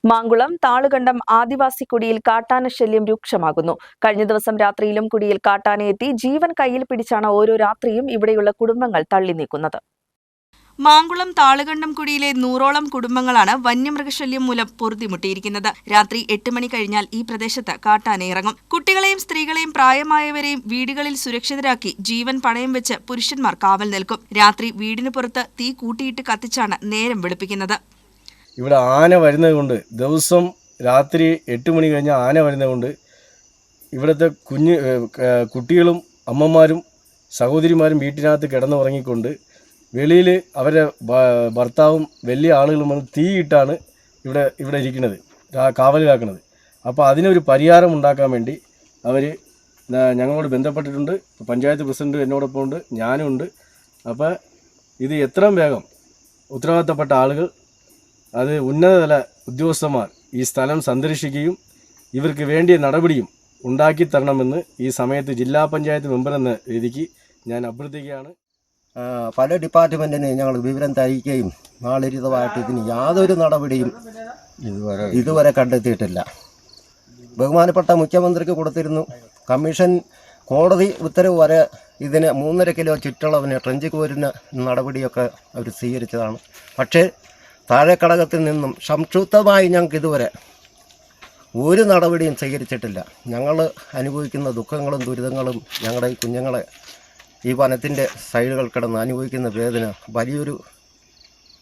മാങ്കുളം താളുകണ്ടം ആദിവാസി കുടിയിൽ കാട്ടാന ശല്യം രൂക്ഷമാകുന്നു. കഴിഞ്ഞ ദിവസം രാത്രിയിലും കുടിയിൽ കാട്ടാനയെത്തി ജീവൻ കയ്യിൽ പിടിച്ചാണ് ഓരോ രാത്രിയും ഇവിടെയുള്ള കുടുംബങ്ങൾ തള്ളി നീക്കുന്നത്. മാങ്കുളം താളുകണ്ടം കുടിയിലെ 100ഓളം കുടുംബങ്ങളാണ് വന്യമൃഗശല്യം മൂലം പൊറുതിമുട്ടിയിരിക്കുന്നത്. രാത്രി 8 മണി കഴിഞ്ഞാൽ ഈ പ്രദേശത്ത് കാട്ടാന ഇറങ്ങും. കുട്ടികളെയും സ്ത്രീകളെയും പ്രായമായവരെയും വീടുകളിൽ സുരക്ഷിതരാക്കി ജീവൻ പണയം വെച്ച് പുരുഷന്മാർ കാവൽ നിൽക്കും. രാത്രി വീടിന് പുറത്ത് തീ കൂട്ടിയിട്ട് കത്തിച്ചാണ് നേരം വെളുപ്പിക്കുന്നത്. ഇവിടെ ആന വരുന്നത് കൊണ്ട് ദിവസം രാത്രി 8 മണി കഴിഞ്ഞാൽ ആന വരുന്നത് കൊണ്ട് ഇവിടുത്തെ കുട്ടികളും അമ്മമാരും സഹോദരിമാരും വീട്ടിനകത്ത് കിടന്നുറങ്ങിക്കൊണ്ട് വെളിയിൽ അവരുടെ ഭർത്താവും വലിയ ആളുകളും വന്ന് തീയിട്ടാണ് ഇവിടെ ഇരിക്കുന്നത്, കാവലിലാക്കുന്നത്. അപ്പോൾ അതിനൊരു പരിഹാരം ഉണ്ടാക്കാൻ വേണ്ടി അവർ ഞങ്ങളോട് ബന്ധപ്പെട്ടിട്ടുണ്ട്. പഞ്ചായത്ത് പ്രസിഡന്റ് എന്നോടൊപ്പം ഉണ്ട്, ഞാനും ഉണ്ട്. അപ്പോൾ ഇത് എത്രയും വേഗം ഉത്തരവാദിത്തപ്പെട്ട ആളുകൾ, അത് ഉന്നതതല ഉദ്യോഗസ്ഥന്മാർ ഈ സ്ഥലം സന്ദർശിക്കുകയും ഇവർക്ക് വേണ്ടിയ നടപടിയും ഉണ്ടാക്കി തരണമെന്ന് ഈ സമയത്ത് ജില്ലാ പഞ്ചായത്ത് മെമ്പർ എന്ന രീതിക്ക് ഞാൻ അഭ്യർത്ഥിക്കുകയാണ്. പല ഡിപ്പാർട്ട്മെൻറ്റിന് ഞങ്ങൾ വിവരം തരികയും നാളിരുതമായിട്ട് ഇതിന് യാതൊരു നടപടിയും ഇതുവരെ കണ്ടെത്തിയിട്ടില്ല. ബഹുമാനപ്പെട്ട മുഖ്യമന്ത്രിക്ക് കൊടുത്തിരുന്നു. കമ്മീഷൻ കോടതി ഉത്തരവ് വരെ ഇതിന് 3.5 കിലോ ചുറ്റളവിന് ട്രെഞ്ച് കോരുന്ന നടപടിയൊക്കെ അവർ സ്വീകരിച്ചതാണ്. പക്ഷേ താഴെക്കടകത്തിൽ നിന്നും സംക്ഷിപ്തമായി ഞങ്ങൾക്ക് ഇതുവരെ ഒരു നടപടിയും സ്വീകരിച്ചിട്ടില്ല. ഞങ്ങൾ അനുഭവിക്കുന്ന ദുഃഖങ്ങളും ദുരിതങ്ങളും, ഞങ്ങളുടെ ഈ കുഞ്ഞുങ്ങളെ ഈ വനത്തിൻ്റെ സൈഡുകൾ കിടന്ന് അനുഭവിക്കുന്ന വേദന, വലിയൊരു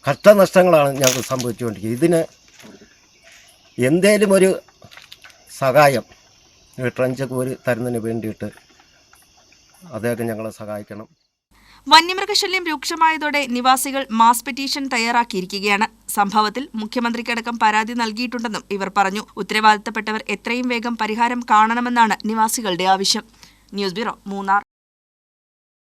കഷ്ടനഷ്ടങ്ങളാണ് ഞങ്ങൾക്ക് സംഭവിച്ചുകൊണ്ടിരിക്കുന്നത്. ഇതിന് എന്തേലും ഒരു സഹായം ട്രെഞ്ച് കോരി തരുന്നതിന് വേണ്ടിയിട്ട് അദ്ദേഹം ഞങ്ങളെ സഹായിക്കണം. വന്യമൃഗശല്യം രൂക്ഷമായതോടെ നിവാസികൾ മാസ് പെറ്റീഷൻ തയ്യാറാക്കിയിരിക്കുകയാണ്. സംഭവത്തിൽ മുഖ്യമന്ത്രിക്കടക്കം പരാതി നൽകിയിട്ടുണ്ടെന്നും ഇവർ പറഞ്ഞു. ഉത്തരവാദിത്തപ്പെട്ടവർ എത്രയും വേഗം പരിഹാരം കാണണമെന്നാണ് നിവാസികളുടെ ആവശ്യം. News bureau, Munnar.